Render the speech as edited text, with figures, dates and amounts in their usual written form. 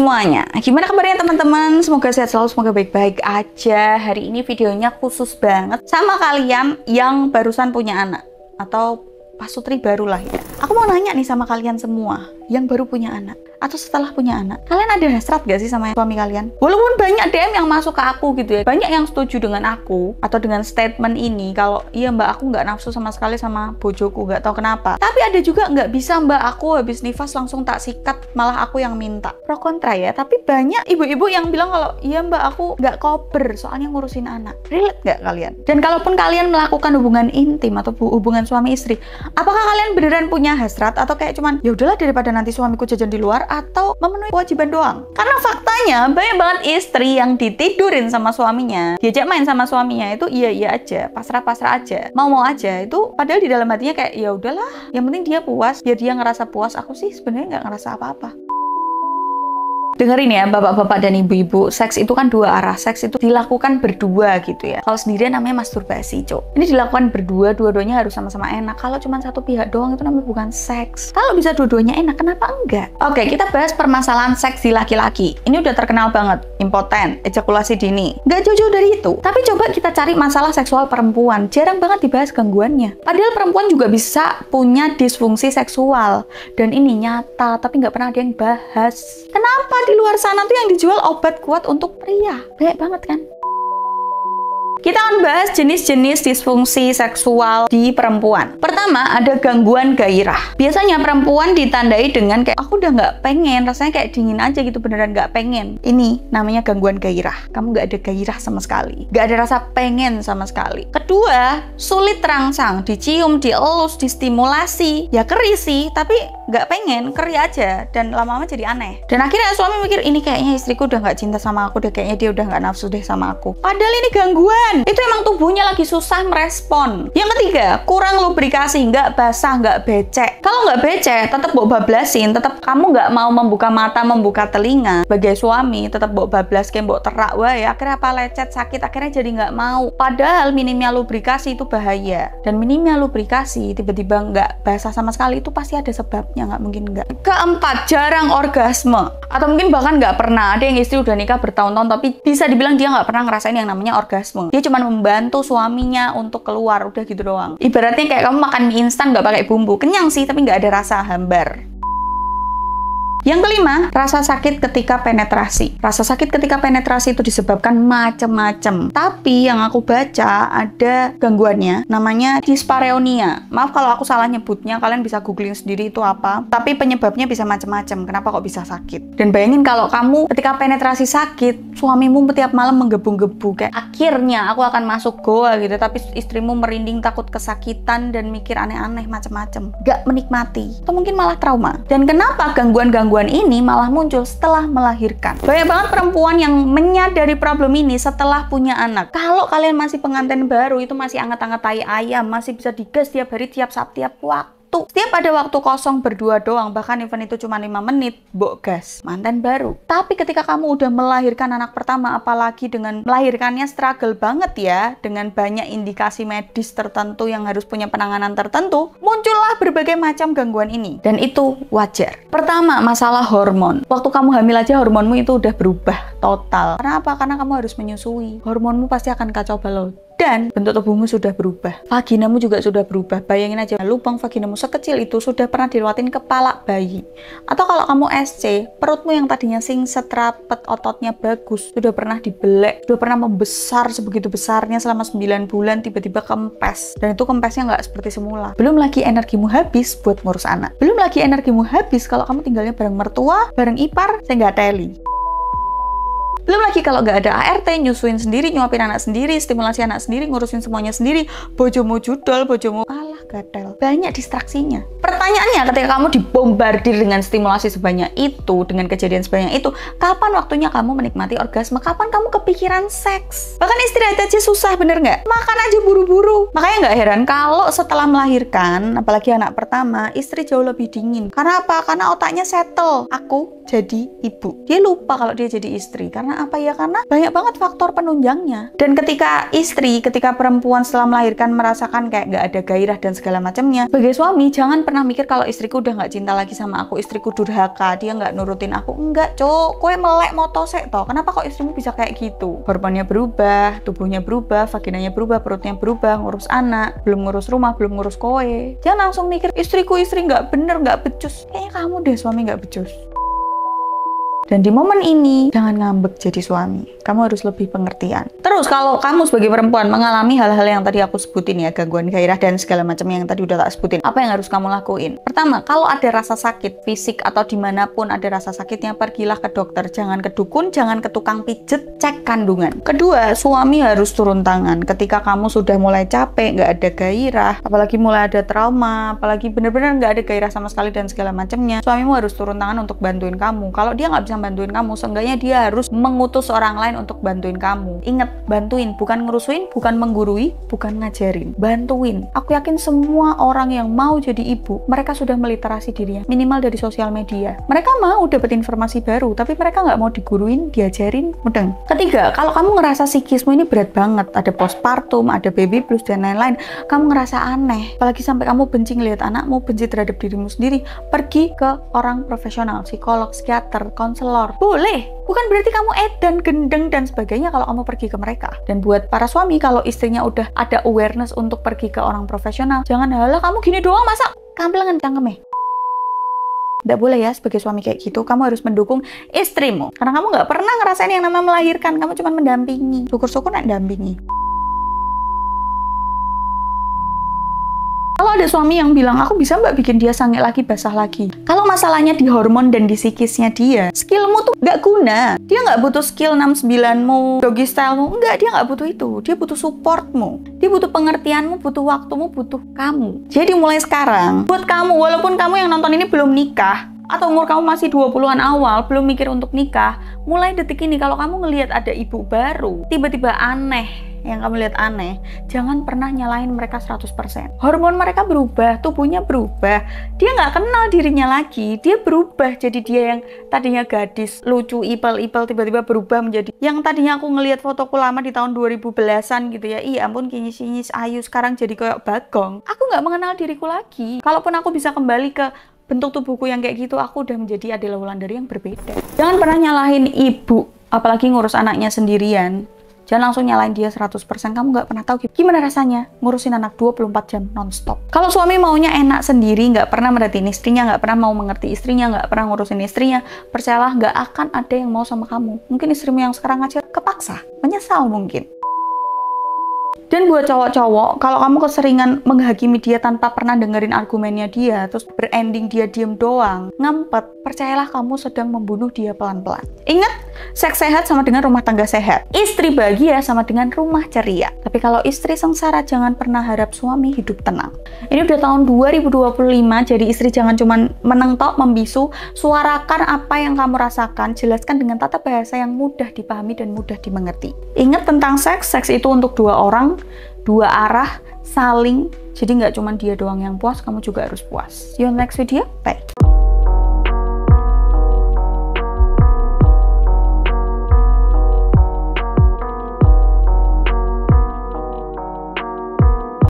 semuanya, gimana kabarnya teman-teman? Semoga sehat selalu, semoga baik-baik aja. Hari ini videonya khusus banget sama kalian yang barusan punya anak atau pasutri baru lah ya. Aku mau nanya nih sama kalian semua yang baru punya anak atau setelah punya anak, kalian ada hasrat gak sih sama suami kalian? Walaupun banyak DM yang masuk ke aku gitu ya, banyak yang setuju dengan aku atau dengan statement ini kalau iya mbak, aku nggak nafsu sama sekali sama bojoku, nggak tahu kenapa. Tapi ada juga nggak bisa mbak, aku habis nifas langsung tak sikat, malah aku yang minta. Pro kontra ya, tapi banyak ibu-ibu yang bilang kalau iya mbak, aku nggak kober soalnya ngurusin anak. Relate nggak kalian? Dan kalaupun kalian melakukan hubungan intim atau hubungan suami istri, apakah kalian beneran punya hasrat atau kayak cuman ya udahlah daripada nanti suamiku jajan di luar, atau memenuhi kewajiban doang? Karena faktanya banyak banget istri yang ditidurin sama suaminya, diajak main sama suaminya itu iya aja, pasrah aja, mau aja itu, padahal di dalam hatinya kayak ya udahlah, yang penting dia puas, biar dia ngerasa puas. Aku sih sebenarnya nggak ngerasa apa-apa. Dengerin ya bapak-bapak dan ibu-ibu, seks itu kan dua arah, seks itu dilakukan berdua gitu ya. Kalau sendirian namanya masturbasi, cok. Ini dilakukan berdua, dua-duanya harus sama-sama enak. Kalau cuma satu pihak doang itu namanya bukan seks. Kalau bisa dua-duanya enak, kenapa enggak? Oke, kita bahas permasalahan seks di laki-laki. Ini udah terkenal banget, impoten, ejakulasi dini. Nggak jauh-jauh dari itu. Tapi coba kita cari masalah seksual perempuan, jarang banget dibahas gangguannya. Padahal perempuan juga bisa punya disfungsi seksual. Dan ini nyata, tapi nggak pernah ada yang bahas. Kenapa di luar sana tuh yang dijual obat kuat untuk pria? Banyak banget kan? Kita akan bahas jenis-jenis disfungsi seksual di perempuan. Pertama, ada gangguan gairah. Biasanya perempuan ditandai dengan kayak, aku udah nggak pengen, rasanya kayak dingin aja gitu, beneran nggak pengen. Ini namanya gangguan gairah. Kamu nggak ada gairah sama sekali. Nggak ada rasa pengen sama sekali. Kedua, sulit terangsang, dicium, dielus, distimulasi. Ya keri sih, tapi nggak pengen, keri aja. Dan lama-lama jadi aneh. Dan akhirnya suami mikir, ini kayaknya istriku udah nggak cinta sama aku deh, kayaknya dia udah nggak nafsu deh sama aku. Padahal ini gangguan. Itu emang tubuhnya lagi susah merespon. Yang ketiga, kurang lubrikasi, nggak basah, nggak becek. Kalau nggak becek, tetap bawa bablasin, tetap kamu nggak mau membuka mata, membuka telinga. Sebagai suami, tetap bawa bablas, kayak bawa terak, wah ya, akhirnya apa, lecet, sakit, akhirnya jadi nggak mau. Padahal minimnya lubrikasi itu bahaya. Dan minimnya lubrikasi, tiba-tiba nggak basah sama sekali, itu pasti ada sebabnya, nggak mungkin nggak. Keempat, jarang orgasme. Atau mungkin bahkan nggak pernah. Ada yang istri udah nikah bertahun-tahun, tapi bisa dibilang dia nggak pernah ngerasain yang namanya orgasme. Dia cuma membantu suaminya untuk keluar, udah gitu doang. Ibaratnya kayak kamu makan mie instan nggak pakai bumbu, kenyang sih tapi nggak ada rasa, hambar. Yang kelima, rasa sakit ketika penetrasi. Rasa sakit ketika penetrasi itu disebabkan macam-macam. Tapi yang aku baca ada gangguannya, namanya dyspareunia. Maaf kalau aku salah nyebutnya, kalian bisa googling sendiri itu apa. Tapi penyebabnya bisa macam-macam. Kenapa kok bisa sakit? Dan bayangin kalau kamu ketika penetrasi sakit, suamimu tiap malam menggebu-gebu kayak akhirnya aku akan masuk goa gitu, tapi istrimu merinding takut kesakitan dan mikir aneh-aneh macam-macam. Gak menikmati. Atau mungkin malah trauma. Dan kenapa gangguan ini malah muncul setelah melahirkan? Banyak banget perempuan yang menyadari problem ini setelah punya anak. Kalau kalian masih pengantin baru, itu masih anget-anget tai ayam, masih bisa digas tiap hari, tiap Sabtu, tiap waktu. Setiap ada waktu kosong berdua doang, bahkan event itu cuma 5 menit, mbok gas. Mantan baru. Tapi ketika kamu udah melahirkan anak pertama, apalagi dengan melahirkannya struggle banget ya, dengan banyak indikasi medis tertentu yang harus punya penanganan tertentu, muncullah berbagai macam gangguan ini. Dan itu wajar. Pertama, masalah hormon. Waktu kamu hamil aja hormonmu itu udah berubah total. Karena apa? Karena kamu harus menyusui. Hormonmu pasti akan kacau balau. Dan bentuk tubuhmu sudah berubah. Vaginamu juga sudah berubah. Bayangin aja, lubang vaginamu sekecil itu sudah pernah dilewatin kepala bayi. Atau kalau kamu SC, perutmu yang tadinya singset, rapet, ototnya bagus, sudah pernah dibelek, sudah pernah membesar sebegitu besarnya selama 9 bulan, tiba-tiba kempes. Dan itu kempesnya nggak seperti semula. Belum lagi energimu habis buat ngurus anak. Belum lagi energimu habis kalau kamu tinggalnya bareng mertua, bareng ipar, saya nggak teli. Belum lagi kalau nggak ada ART, nyusuin sendiri, nyuapin anak sendiri, stimulasi anak sendiri, ngurusin semuanya sendiri, bojomu judol, bojomu alah gatel. Banyak distraksinya. Pertanyaannya, ketika kamu dibombardir dengan stimulasi sebanyak itu, dengan kejadian sebanyak itu, kapan waktunya kamu menikmati orgasme? Kapan kamu kepikiran seks? Bahkan istirahat aja susah, bener nggak? Makan aja buru-buru. Makanya nggak heran kalau setelah melahirkan, apalagi anak pertama, istri jauh lebih dingin. Karena apa? Karena otaknya settle. Aku jadi ibu. Dia lupa kalau dia jadi istri. Karena apa ya? Karena banyak banget faktor penunjangnya. Dan ketika perempuan setelah melahirkan merasakan kayak nggak ada gairah dan segala macamnya, macemnya. Sebagai suami, jangan pernah mikir kalau istriku udah nggak cinta lagi sama aku, istriku durhaka, dia nggak nurutin aku. Enggak, cok, kowe melek motosek toh. Kenapa kok istrimu bisa kayak gitu? Hormonnya berubah, tubuhnya berubah, vaginanya berubah, perutnya berubah, ngurus anak, belum ngurus rumah, belum ngurus kowe. Jangan langsung mikir istriku istri nggak bener, nggak becus. Kayaknya kamu deh suami nggak becus. Dan di momen ini, jangan ngambek jadi suami. Kamu harus lebih pengertian. Terus, kalau kamu sebagai perempuan mengalami hal-hal yang tadi aku sebutin ya, gangguan gairah dan segala macam yang tadi udah tak sebutin, apa yang harus kamu lakuin? Pertama, kalau ada rasa sakit fisik atau dimanapun ada rasa sakitnya, pergilah ke dokter. Jangan ke dukun, jangan ke tukang pijet, cek kandungan. Kedua, suami harus turun tangan. Ketika kamu sudah mulai capek, nggak ada gairah, apalagi mulai ada trauma, apalagi bener-bener nggak ada gairah sama sekali dan segala macamnya, suamimu harus turun tangan untuk bantuin kamu. Kalau dia nggak bisa bantuin kamu, seenggaknya dia harus mengutus orang lain untuk bantuin kamu. Ingat, bantuin, bukan ngerusuin, bukan menggurui, bukan ngajarin, bantuin. Aku yakin semua orang yang mau jadi ibu, mereka sudah meliterasi dirinya, minimal dari sosial media. Mereka mau dapat informasi baru, tapi mereka nggak mau diguruin, diajarin, mudeng. Ketiga, kalau kamu ngerasa psikismu ini berat banget, ada postpartum, ada baby blues dan lain-lain, kamu ngerasa aneh, apalagi sampai kamu benci ngelihat anakmu, benci terhadap dirimu sendiri, pergi ke orang profesional, psikolog, psikiater, konselor. Boleh, bukan berarti kamu edan, gendeng, dan sebagainya kalau kamu pergi ke mereka. Dan buat para suami, kalau istrinya udah ada awareness untuk pergi ke orang profesional, jangan halah kamu gini doang masa kamplengan cangkeme. Nggak boleh ya sebagai suami kayak gitu. Kamu harus mendukung istrimu, karena kamu nggak pernah ngerasain yang namanya melahirkan. Kamu cuma mendampingi. Syukur-syukur nak dampingi. Kalau ada suami yang bilang, aku bisa mbak bikin dia sange lagi, basah lagi. Kalau masalahnya di hormon dan di psikisnya dia, skillmu tuh nggak guna. Dia nggak butuh skill 69mu, doggy stylemu. Enggak, dia nggak butuh itu. Dia butuh supportmu. Dia butuh pengertianmu, butuh waktumu, butuh kamu. Jadi mulai sekarang, buat kamu, walaupun kamu yang nonton ini belum nikah, atau umur kamu masih 20-an awal, belum mikir untuk nikah, mulai detik ini kalau kamu ngelihat ada ibu baru, tiba-tiba aneh, yang kamu lihat aneh, jangan pernah nyalain mereka 100%. Hormon mereka berubah, tubuhnya berubah, dia nggak kenal dirinya lagi, dia berubah jadi dia yang tadinya gadis, lucu, ipel-ipel, tiba-tiba berubah menjadi yang tadinya aku ngelihat fotoku lama di tahun 2010-an gitu ya, iya ampun kinyis-kinyis ayu, sekarang jadi kayak Bagong. Aku nggak mengenal diriku lagi. Kalaupun aku bisa kembali ke bentuk tubuhku yang kayak gitu, aku udah menjadi Adela Wulandari yang berbeda. Jangan pernah nyalahin ibu, apalagi ngurus anaknya sendirian. Jangan langsung nyalain dia 100%, kamu nggak pernah tahu gimana rasanya ngurusin anak 24 jam non-stop. Kalau suami maunya enak sendiri, nggak pernah merhatiin istrinya, nggak pernah mau mengerti istrinya, nggak pernah ngurusin istrinya, percayalah nggak akan ada yang mau sama kamu. Mungkin istrimu yang sekarang aja kepaksa, menyesal mungkin. Dan buat cowok-cowok, kalau kamu keseringan menghakimi dia tanpa pernah dengerin argumennya dia, terus berending dia diem doang, ngempet, percayalah kamu sedang membunuh dia pelan-pelan. Ingat, seks sehat sama dengan rumah tangga sehat. Istri bahagia sama dengan rumah ceria. Tapi kalau istri sengsara, jangan pernah harap suami hidup tenang. Ini udah tahun 2025, jadi istri jangan cuma menengtok, membisu, suarakan apa yang kamu rasakan, jelaskan dengan tata bahasa yang mudah dipahami dan mudah dimengerti. Ingat tentang seks, seks itu untuk dua orang, dua arah, saling. Jadi nggak cuma dia doang yang puas, kamu juga harus puas. See you on next video, bye.